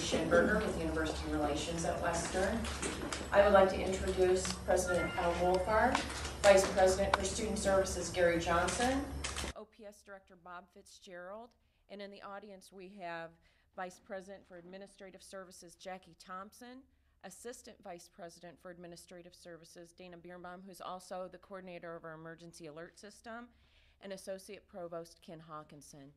Schinberger with University Relations at Western. I would like to introduce President Al Wolfar, Vice President for Student Services Gary Johnson, OPS Director Bob Fitzgerald, and in the audience we have Vice President for Administrative Services Jackie Thompson, Assistant Vice President for Administrative Services Dana Birnbaum, who's also the coordinator of our Emergency Alert System, and Associate Provost Ken Hawkinson.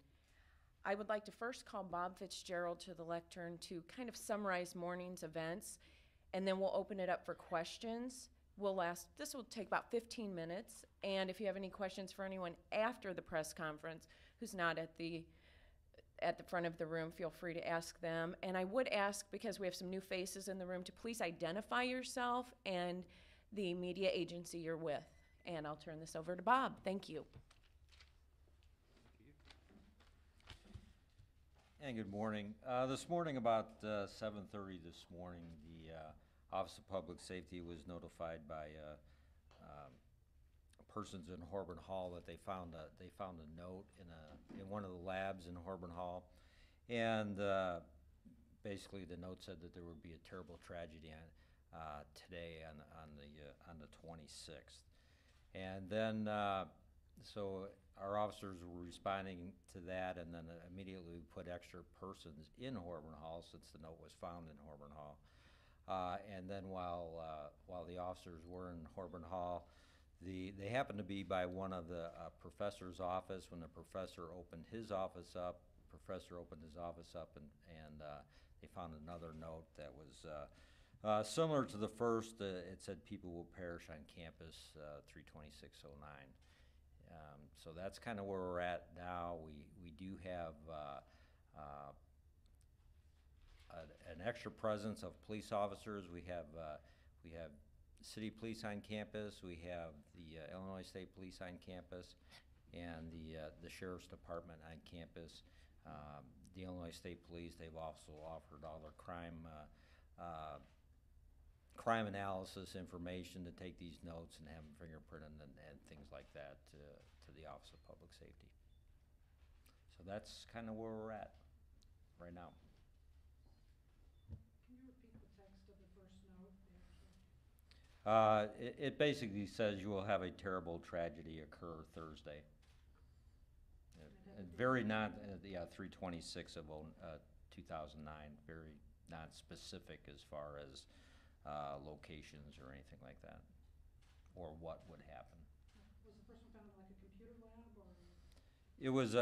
I would like to first call Bob Fitzgerald to the lectern to kind of summarize morning's events, and then we'll open it up for questions. This will take about 15 minutes, and if you have any questions for anyone after the press conference who's not at the front of the room, feel free to ask them. And I would ask, because we have some new faces in the room, to please identify yourself and the media agency you're with. And I'll turn this over to Bob. Thank you. And good morning. This morning about 7:30 this morning, the Office of Public Safety was notified by persons in Horburn Hall that they found a note in one of the labs in Horburn Hall, and basically the note said that there would be a terrible tragedy today on the 26th, and then so our officers were responding to that, and then immediately we put extra persons in Horburn Hall since the note was found in Horburn Hall. And then while the officers were in Horburn Hall, they happened to be by one of the professor's office. When the professor opened his office up, and they found another note that was similar to the first. It said people will perish on campus 32609. So that's kind of where we're at now. We do have an extra presence of police officers. We have city police on campus. We have the Illinois State Police on campus, and the Sheriff's Department on campus. The Illinois State Police, they've also offered all their crime analysis information to take these notes and have them fingerprinted and things like that to the Office of Public Safety. So that's kind of where we're at right now. Can you repeat the text of the first note? It basically says you will have a terrible tragedy occur Thursday. Very not, 326 of 2009, very not specific as far as locations or anything like that, or what would happen. Was the first one kind of like a computer lab, or? It was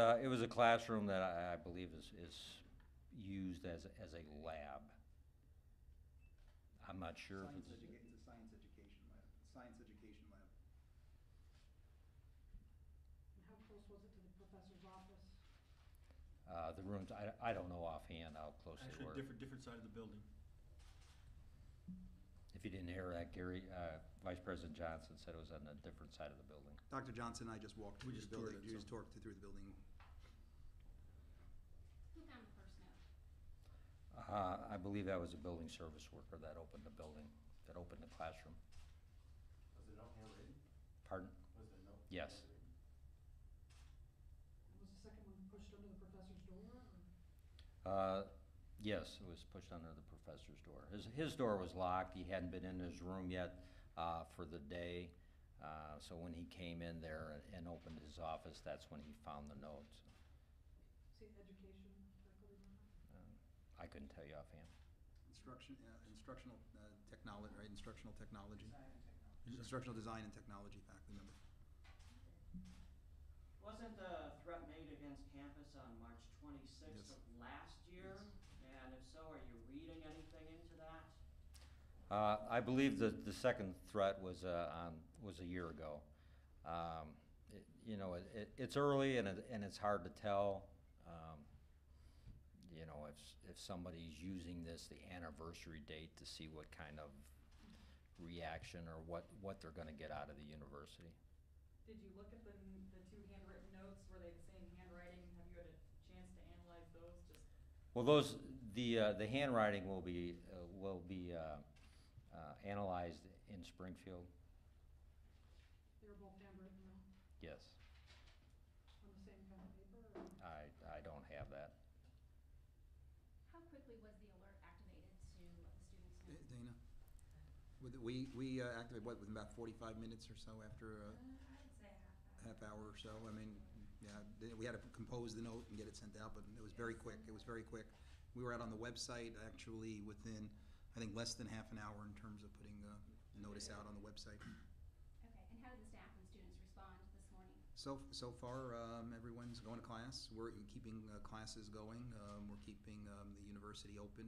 a classroom that I believe is used as a lab. I'm not sure if it's a science education lab. And how close was it to the professor's office? The rooms. I don't know offhand how close they were. Actually, different side of the building. If you didn't hear that, Gary, Vice President Johnson said it was on a different side of the building. Dr. Johnson and I just walked through the building. We just talked through the building. Who found the first note? I believe that was a building service worker that opened the building, that opened the classroom. Was the note handwritten? Pardon? Was the note Yes. handwritten? Was the second one pushed under the professor's door, or? Yes, it was pushed under the professor's door. His door was locked. He hadn't been in his room yet for the day. So when he came in there and opened his office, that's when he found the notes. See, education faculty member? I couldn't tell you offhand. Instructional technology, right? Instructional technology. Design and technology. Instructional design and technology faculty member. Wasn't the threat made against campus on March 26th of last year? And if so, are you reading anything into that? I believe that the second threat was a year ago. It's early and it's hard to tell. If somebody's using the anniversary date to see what kind of reaction or what they're going to get out of the university. Did you look at the two handwritten notes? Were they the same handwriting? Have you had a chance to analyze those? Well, the handwriting will be analyzed in Springfield. They were both handwritten, though? Yes. On the same kind of paper, or? I don't have that. How quickly was the alert Dana? We activated, what, within about 45 minutes or so after I would say a half hour or so? I mean, yeah, we had to compose the note and get it sent out, but it was very quick. It was very quick. We were out on the website actually within, I think, less than half an hour in terms of putting the notice out on the website. Okay, and how did the staff and students respond this morning? So far, everyone's going to class. We're keeping classes going. We're keeping the university open.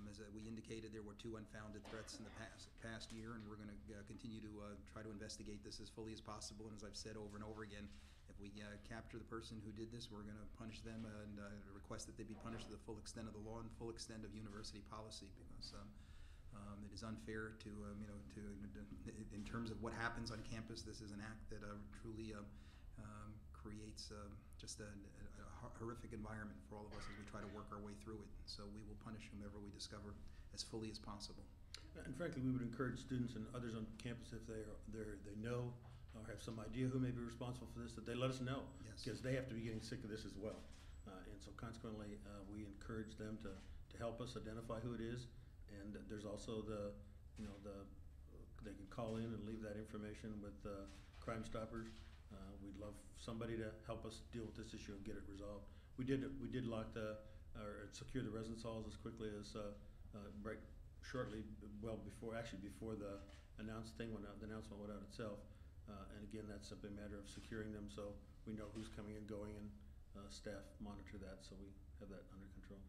As we indicated, there were 2 unfounded threats in the past year, and we're going to continue to try to investigate this as fully as possible. And as I've said over and over again, if we capture the person who did this, we're going to punish them and request that they be punished to the full extent of the law and full extent of university policy, because it is unfair to in terms of what happens on campus. This is an act that truly creates just a horrific environment for all of us as we try to work our way through it. So we will punish whomever we discover as fully as possible. And frankly, we would encourage students and others on campus, if they know or have some idea who may be responsible for this, that they let us know. Yes. Because they have to be getting sick of this as well. And so consequently, we encourage them to help us identify who it is. And there's also they can call in and leave that information with Crime Stoppers. We'd love somebody to help us deal with this issue and get it resolved. We did lock or secure the residence halls as quickly as shortly, before the announcement went out itself. And again, that's simply a matter of securing them so we know who's coming and going, and staff monitor that, so we have that under control.